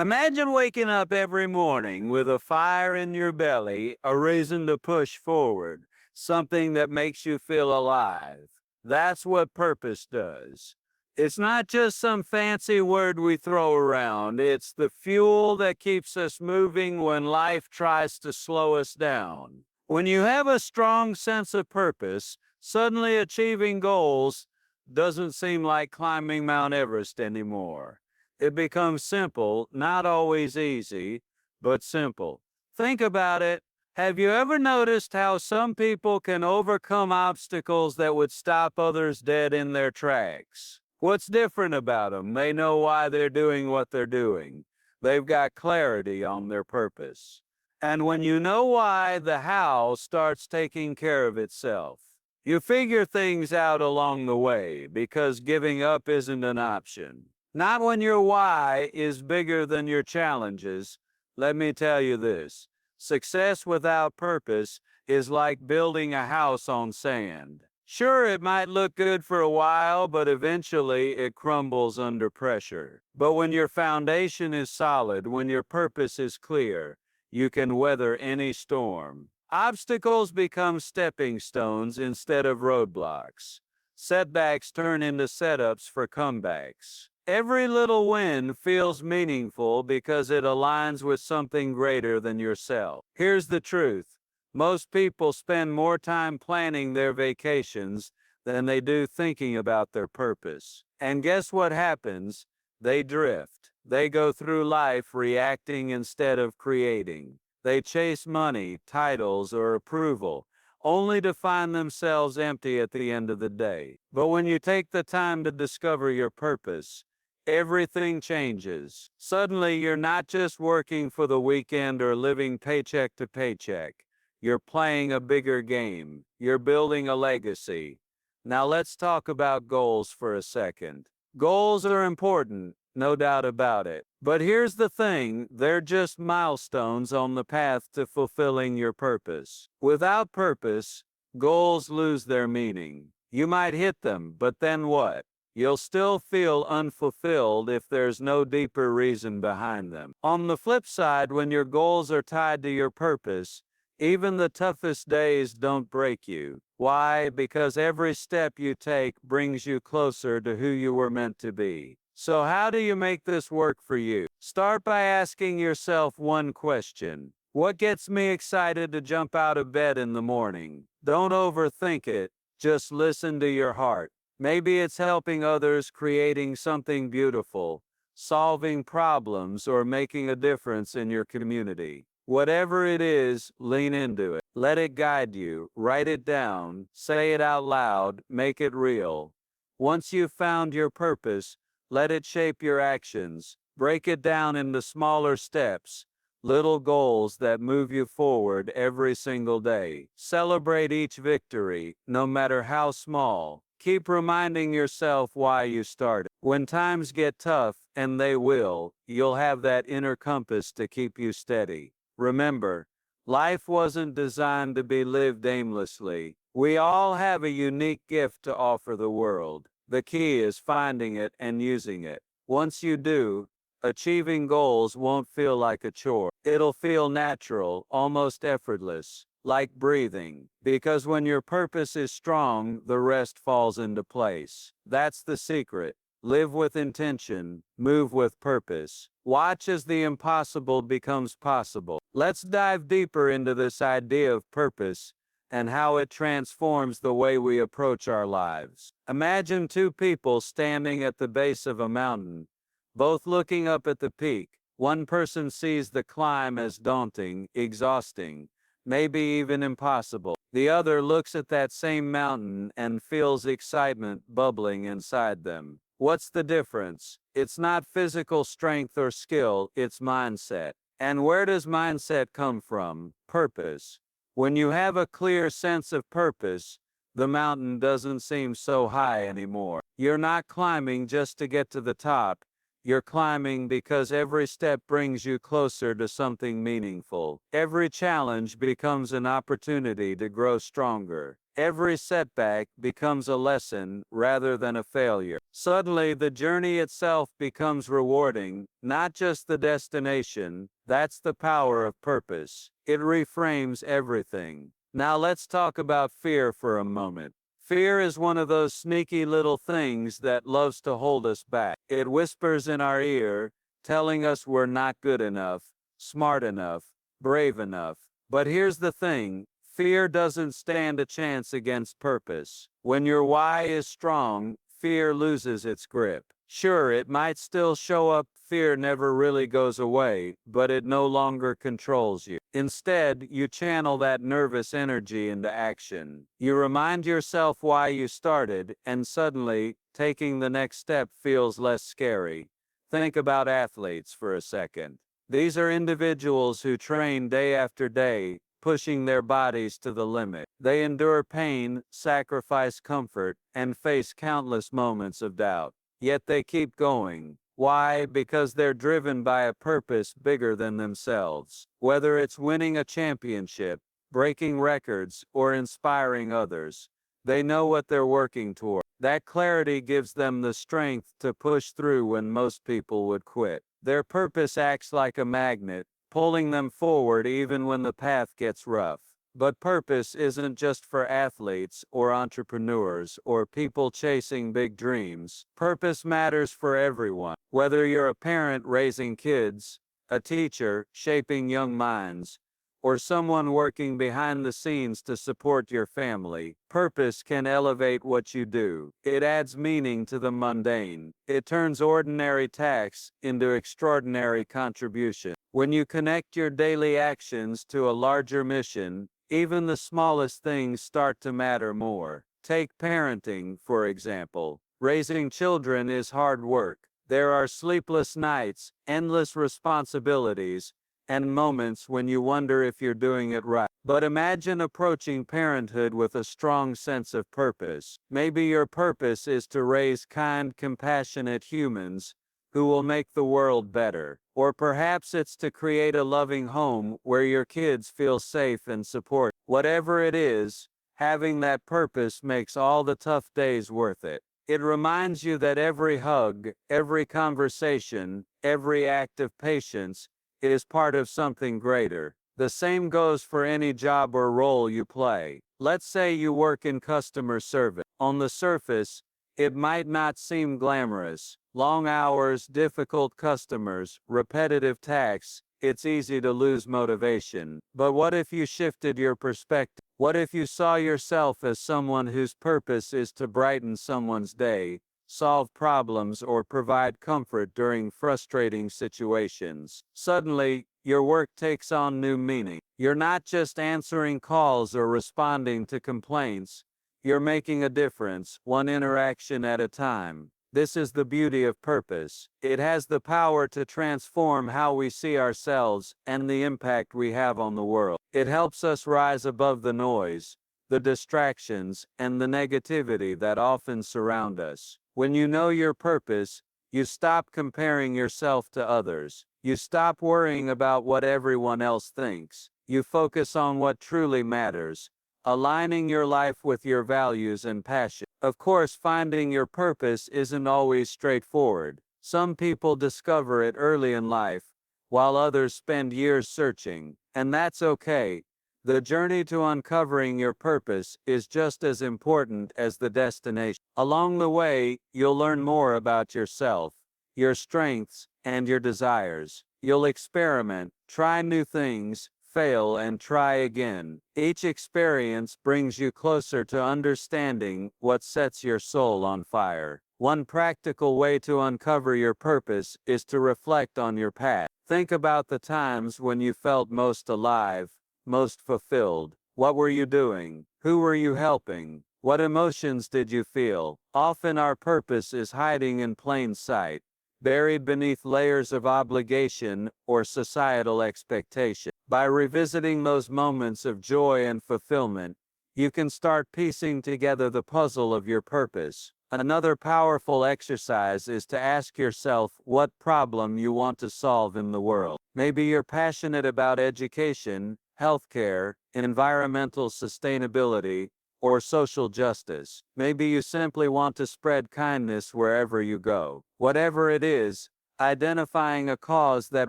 Imagine waking up every morning with a fire in your belly, a reason to push forward, something that makes you feel alive. That's what purpose does. It's not just some fancy word we throw around, it's the fuel that keeps us moving when life tries to slow us down. When you have a strong sense of purpose, suddenly achieving goals doesn't seem like climbing Mount Everest anymore. It becomes simple, not always easy, but simple. Think about it. Have you ever noticed how some people can overcome obstacles that would stop others dead in their tracks? What's different about them? They know why they're doing what they're doing. They've got clarity on their purpose. And when you know why, the how starts taking care of itself. You figure things out along the way because giving up isn't an option. Not when your why is bigger than your challenges. Let me tell you this. Success without purpose is like building a house on sand. Sure, it might look good for a while, but eventually it crumbles under pressure. But when your foundation is solid, when your purpose is clear, you can weather any storm. Obstacles become stepping stones instead of roadblocks. Setbacks turn into setups for comebacks. Every little win feels meaningful because it aligns with something greater than yourself. Here's the truth. Most people spend more time planning their vacations than they do thinking about their purpose. And guess what happens? They drift. They go through life reacting instead of creating. They chase money, titles, or approval, only to find themselves empty at the end of the day. But when you take the time to discover your purpose, everything changes. Suddenly, you're not just working for the weekend or living paycheck to paycheck. You're playing a bigger game. You're building a legacy. Now let's talk about goals for a second. Goals are important, no doubt about it. But here's the thing, they're just milestones on the path to fulfilling your purpose. Without purpose, goals lose their meaning. You might hit them, but then what? You'll still feel unfulfilled if there's no deeper reason behind them. On the flip side, when your goals are tied to your purpose, even the toughest days don't break you. Why? Because every step you take brings you closer to who you were meant to be. So how do you make this work for you? Start by asking yourself one question. What gets me excited to jump out of bed in the morning? Don't overthink it. Just listen to your heart. Maybe it's helping others, creating something beautiful, solving problems, or making a difference in your community. Whatever it is, lean into it. Let it guide you. Write it down. Say it out loud. Make it real. Once you've found your purpose, let it shape your actions. Break it down into smaller steps, little goals that move you forward every single day. Celebrate each victory, no matter how small. Keep reminding yourself why you started. When times get tough, and they will, you'll have that inner compass to keep you steady. Remember, life wasn't designed to be lived aimlessly. We all have a unique gift to offer the world. The key is finding it and using it. Once you do, achieving goals won't feel like a chore. It'll feel natural, almost effortless, like breathing. Because when your purpose is strong, the rest falls into place. That's the secret. Live with intention, move with purpose. Watch as the impossible becomes possible. Let's dive deeper into this idea of purpose and how it transforms the way we approach our lives. Imagine two people standing at the base of a mountain, both looking up at the peak. One person sees the climb as daunting, exhausting, maybe even impossible. The other looks at that same mountain and feels excitement bubbling inside them. What's the difference? It's not physical strength or skill, it's mindset. And where does mindset come from? Purpose. When you have a clear sense of purpose, the mountain doesn't seem so high anymore. You're not climbing just to get to the top. You're climbing because every step brings you closer to something meaningful. Every challenge becomes an opportunity to grow stronger. Every setback becomes a lesson rather than a failure. Suddenly, the journey itself becomes rewarding, not just the destination. That's the power of purpose. It reframes everything. Now let's talk about fear for a moment. Fear is one of those sneaky little things that loves to hold us back. It whispers in our ear, telling us we're not good enough, smart enough, brave enough. But here's the thing, fear doesn't stand a chance against purpose. When your why is strong, fear loses its grip. Sure, it might still show up, fear never really goes away, but it no longer controls you. Instead, you channel that nervous energy into action. You remind yourself why you started, and suddenly, taking the next step feels less scary. Think about athletes for a second. These are individuals who train day after day, pushing their bodies to the limit. They endure pain, sacrifice comfort, and face countless moments of doubt. Yet they keep going. Why? Because they're driven by a purpose bigger than themselves. Whether it's winning a championship, breaking records, or inspiring others, they know what they're working toward. That clarity gives them the strength to push through when most people would quit. Their purpose acts like a magnet, pulling them forward even when the path gets rough. But purpose isn't just for athletes or entrepreneurs or people chasing big dreams. Purpose matters for everyone. Whether you're a parent raising kids, a teacher shaping young minds, or someone working behind the scenes to support your family, purpose can elevate what you do. It adds meaning to the mundane. It turns ordinary tasks into extraordinary contribution. When you connect your daily actions to a larger mission, even the smallest things start to matter more. Take parenting, for example. Raising children is hard work. There are sleepless nights, endless responsibilities, and moments when you wonder if you're doing it right. But imagine approaching parenthood with a strong sense of purpose. Maybe your purpose is to raise kind, compassionate humans who will make the world better. Or perhaps it's to create a loving home where your kids feel safe and supported. Whatever it is, having that purpose makes all the tough days worth it. It reminds you that every hug, every conversation, every act of patience is part of something greater. The same goes for any job or role you play. Let's say you work in customer service. On the surface, it might not seem glamorous. Long hours, difficult customers, repetitive tasks. It's easy to lose motivation. But what if you shifted your perspective? What if you saw yourself as someone whose purpose is to brighten someone's day, solve problems, or provide comfort during frustrating situations? Suddenly, your work takes on new meaning. You're not just answering calls or responding to complaints. You're making a difference, one interaction at a time. This is the beauty of purpose. It has the power to transform how we see ourselves and the impact we have on the world. It helps us rise above the noise, the distractions, and the negativity that often surround us. When you know your purpose, you stop comparing yourself to others. You stop worrying about what everyone else thinks. You focus on what truly matters, aligning your life with your values and passion. Of course, finding your purpose isn't always straightforward. Some people discover it early in life, while others spend years searching, and that's okay. The journey to uncovering your purpose is just as important as the destination. Along the way, you'll learn more about yourself, your strengths, and your desires. You'll experiment, try new things, fail, and try again. Each experience brings you closer to understanding what sets your soul on fire. One practical way to uncover your purpose is to reflect on your past. Think about the times when you felt most alive, most fulfilled. What were you doing? Who were you helping? What emotions did you feel? Often our purpose is hiding in plain sight, buried beneath layers of obligation or societal expectation. By revisiting those moments of joy and fulfillment, you can start piecing together the puzzle of your purpose. Another powerful exercise is to ask yourself what problem you want to solve in the world. Maybe you're passionate about education, healthcare, environmental sustainability, or social justice. Maybe you simply want to spread kindness wherever you go. Whatever it is, identifying a cause that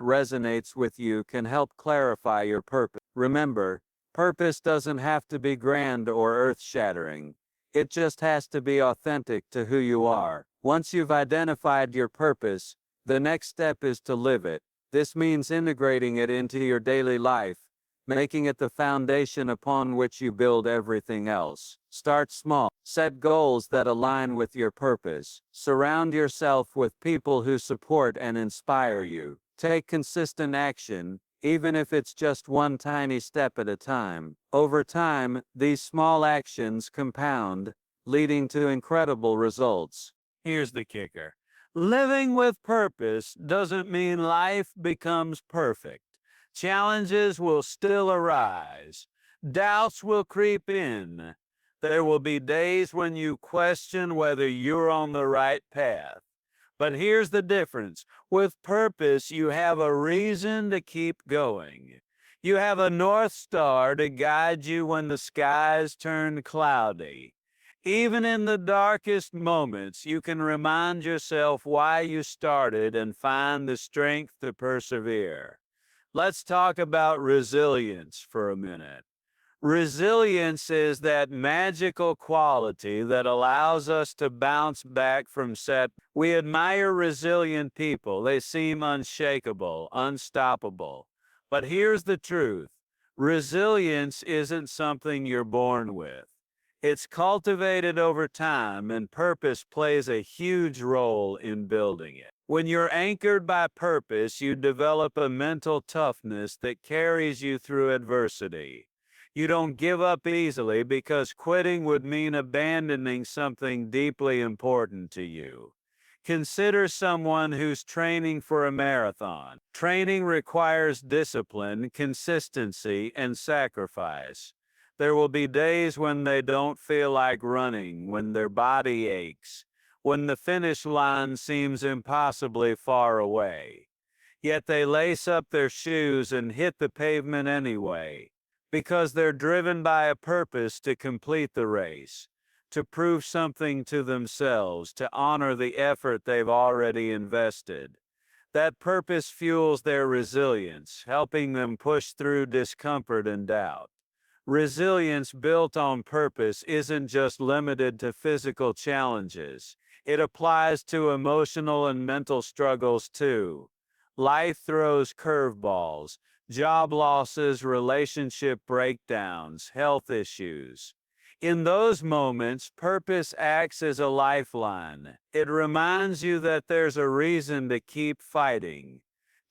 resonates with you can help clarify your purpose. Remember, purpose doesn't have to be grand or earth-shattering. It just has to be authentic to who you are. Once you've identified your purpose, the next step is to live it. This means integrating it into your daily life, making it the foundation upon which you build everything else. Start small. Set goals that align with your purpose. Surround yourself with people who support and inspire you. Take consistent action, even if it's just one tiny step at a time. Over time, these small actions compound, leading to incredible results. Here's the kicker. Living with purpose doesn't mean life becomes perfect. Challenges will still arise. Doubts will creep in. There will be days when you question whether you're on the right path. But here's the difference. With purpose, you have a reason to keep going. You have a North Star to guide you when the skies turn cloudy. Even in the darkest moments, you can remind yourself why you started and find the strength to persevere. Let's talk about resilience for a minute. Resilience is that magical quality that allows us to bounce back from setbacks. We admire resilient people. They seem unshakable, unstoppable. But here's the truth. Resilience isn't something you're born with. It's cultivated over time, and purpose plays a huge role in building it. When you're anchored by purpose, you develop a mental toughness that carries you through adversity. You don't give up easily because quitting would mean abandoning something deeply important to you. Consider someone who's training for a marathon. Training requires discipline, consistency, and sacrifice. There will be days when they don't feel like running, when their body aches, when the finish line seems impossibly far away. Yet they lace up their shoes and hit the pavement anyway, because they're driven by a purpose to complete the race, to prove something to themselves, to honor the effort they've already invested. That purpose fuels their resilience, helping them push through discomfort and doubt. Resilience built on purpose isn't just limited to physical challenges. It applies to emotional and mental struggles too. Life throws curveballs, job losses, relationship breakdowns, health issues. In those moments, purpose acts as a lifeline. It reminds you that there's a reason to keep fighting,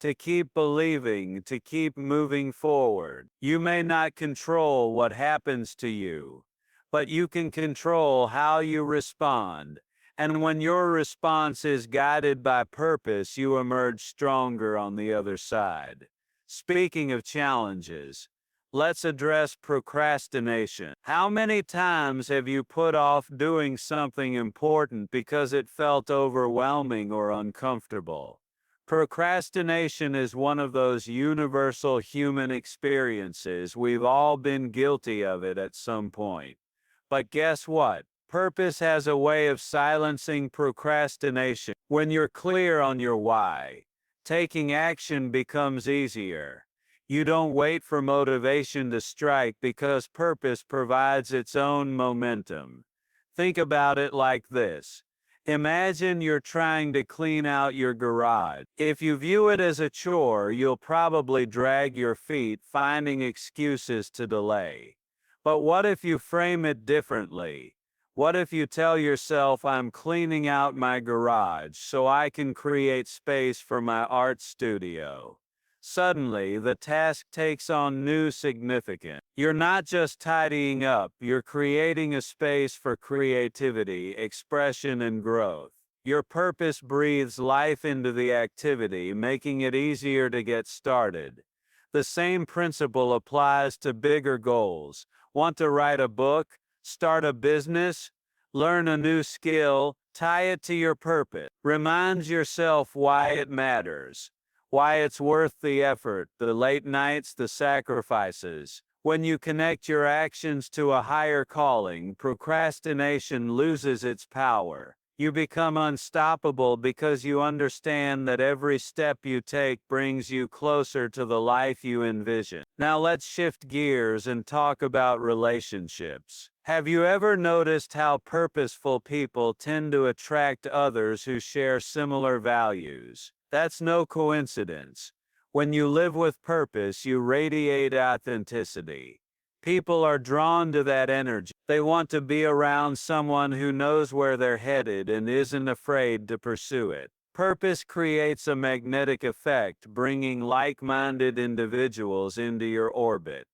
to keep believing, to keep moving forward. You may not control what happens to you, but you can control how you respond. And when your response is guided by purpose, you emerge stronger on the other side. Speaking of challenges, let's address procrastination. How many times have you put off doing something important because it felt overwhelming or uncomfortable? Procrastination is one of those universal human experiences. We've all been guilty of it at some point. But guess what? Purpose has a way of silencing procrastination. When you're clear on your why, taking action becomes easier. You don't wait for motivation to strike because purpose provides its own momentum. Think about it like this. Imagine you're trying to clean out your garage. If you view it as a chore, you'll probably drag your feet, finding excuses to delay. But what if you frame it differently? What if you tell yourself, I'm cleaning out my garage so I can create space for my art studio? Suddenly, the task takes on new significance. You're not just tidying up, you're creating a space for creativity, expression, and growth. Your purpose breathes life into the activity, making it easier to get started. The same principle applies to bigger goals. Want to write a book? Start a business? Learn a new skill? Tie it to your purpose. Remind yourself why it matters, why it's worth the effort, the late nights, the sacrifices. When you connect your actions to a higher calling, procrastination loses its power. You become unstoppable because you understand that every step you take brings you closer to the life you envision. Now let's shift gears and talk about relationships. Have you ever noticed how purposeful people tend to attract others who share similar values? That's no coincidence. When you live with purpose, you radiate authenticity. People are drawn to that energy. They want to be around someone who knows where they're headed and isn't afraid to pursue it. Purpose creates a magnetic effect, bringing like-minded individuals into your orbit.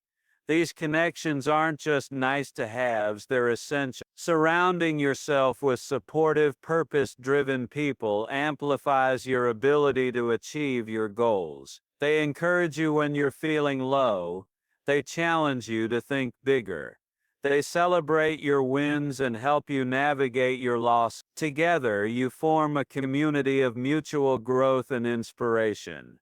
These connections aren't just nice-to-haves, they're essential. Surrounding yourself with supportive, purpose-driven people amplifies your ability to achieve your goals. They encourage you when you're feeling low. They challenge you to think bigger. They celebrate your wins and help you navigate your loss. Together, you form a community of mutual growth and inspiration.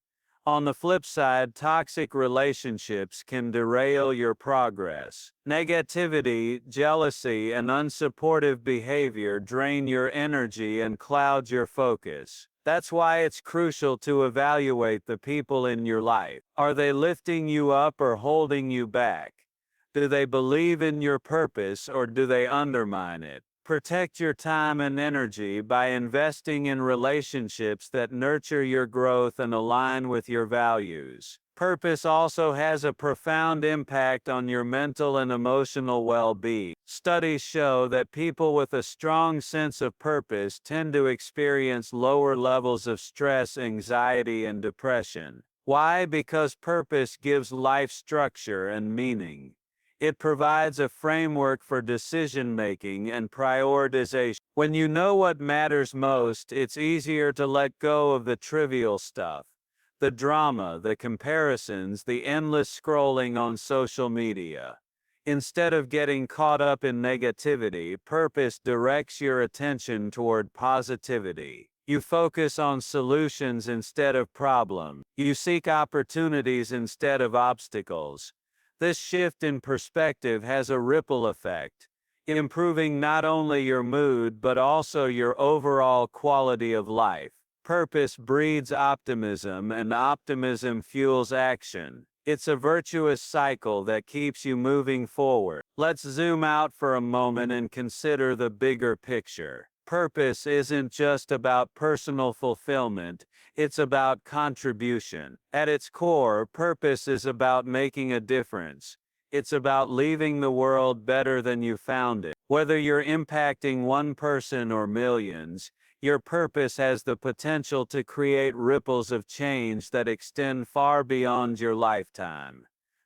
On the flip side, toxic relationships can derail your progress. Negativity, jealousy, and unsupportive behavior drain your energy and cloud your focus. That's why it's crucial to evaluate the people in your life. Are they lifting you up or holding you back? Do they believe in your purpose or do they undermine it? Protect your time and energy by investing in relationships that nurture your growth and align with your values. Purpose also has a profound impact on your mental and emotional well-being. Studies show that people with a strong sense of purpose tend to experience lower levels of stress, anxiety, and depression. Why? Because purpose gives life structure and meaning. It provides a framework for decision-making and prioritization. When you know what matters most, it's easier to let go of the trivial stuff. The drama, the comparisons, the endless scrolling on social media. Instead of getting caught up in negativity, purpose directs your attention toward positivity. You focus on solutions instead of problems. You seek opportunities instead of obstacles. This shift in perspective has a ripple effect, improving not only your mood but also your overall quality of life. Purpose breeds optimism, and optimism fuels action. It's a virtuous cycle that keeps you moving forward. Let's zoom out for a moment and consider the bigger picture. Purpose isn't just about personal fulfillment, it's about contribution. At its core, purpose is about making a difference. It's about leaving the world better than you found it. Whether you're impacting one person or millions, your purpose has the potential to create ripples of change that extend far beyond your lifetime.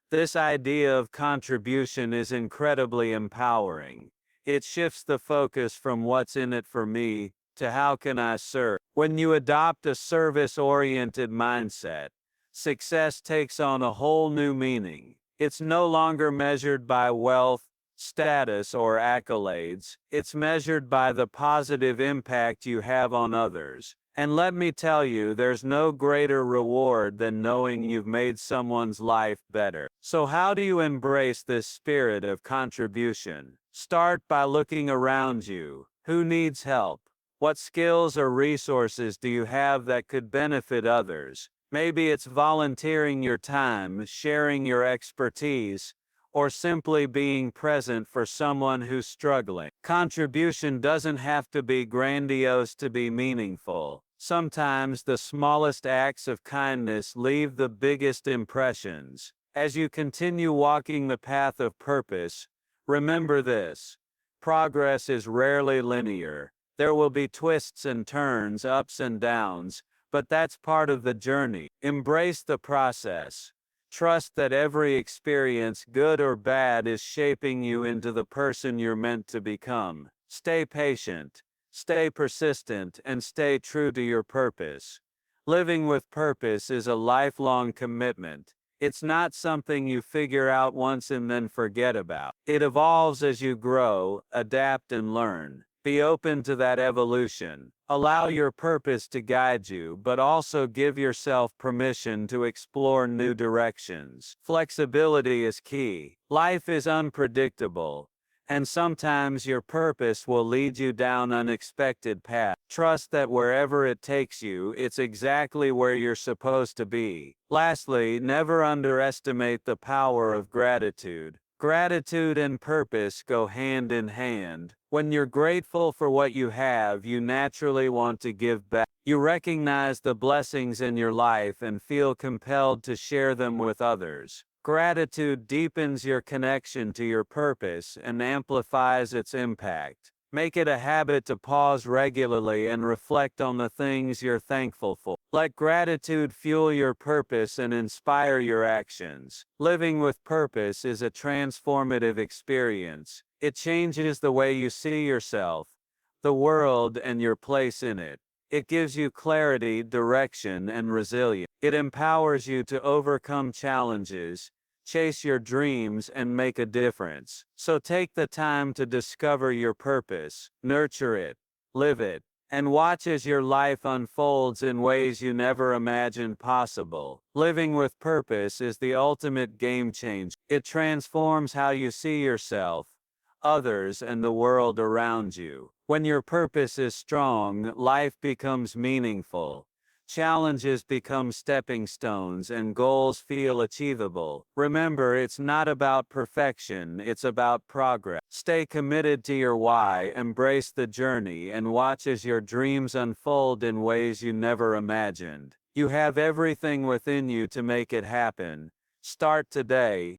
This idea of contribution is incredibly empowering. It shifts the focus from what's in it for me to how can I serve. When you adopt a service-oriented mindset, success takes on a whole new meaning. It's no longer measured by wealth, status, or accolades. It's measured by the positive impact you have on others. And let me tell you, there's no greater reward than knowing you've made someone's life better. So how do you embrace this spirit of contribution? Start by looking around you. Who needs help? What skills or resources do you have that could benefit others? Maybe it's volunteering your time, sharing your expertise, or simply being present for someone who's struggling. Contribution doesn't have to be grandiose to be meaningful. Sometimes the smallest acts of kindness leave the biggest impressions. As you continue walking the path of purpose, remember this: progress is rarely linear. There will be twists and turns, ups and downs, but that's part of the journey. Embrace the process. Trust that every experience, good or bad, is shaping you into the person you're meant to become. Stay patient, stay persistent, and stay true to your purpose. Living with purpose is a lifelong commitment. It's not something you figure out once and then forget about. It evolves as you grow, adapt, and learn. Be open to that evolution. Allow your purpose to guide you, but also give yourself permission to explore new directions. Flexibility is key. Life is unpredictable, and sometimes your purpose will lead you down unexpected paths. Trust that wherever it takes you, it's exactly where you're supposed to be. Lastly, never underestimate the power of gratitude. Gratitude and purpose go hand in hand. When you're grateful for what you have, you naturally want to give back. You recognize the blessings in your life and feel compelled to share them with others. Gratitude deepens your connection to your purpose and amplifies its impact. Make it a habit to pause regularly and reflect on the things you're thankful for. Let gratitude fuel your purpose and inspire your actions. Living with purpose is a transformative experience. It changes the way you see yourself, the world, and your place in it. It gives you clarity, direction, and resilience. It empowers you to overcome challenges, chase your dreams, and make a difference. So take the time to discover your purpose, nurture it, live it, and watch as your life unfolds in ways you never imagined possible. Living with purpose is the ultimate game changer. It transforms how you see yourself, others, and the world around you. When your purpose is strong, life becomes meaningful. Challenges become stepping stones and goals feel achievable. Remember, it's not about perfection, it's about progress. Stay committed to your why, embrace the journey, and watch as your dreams unfold in ways you never imagined. You have everything within you to make it happen. Start today,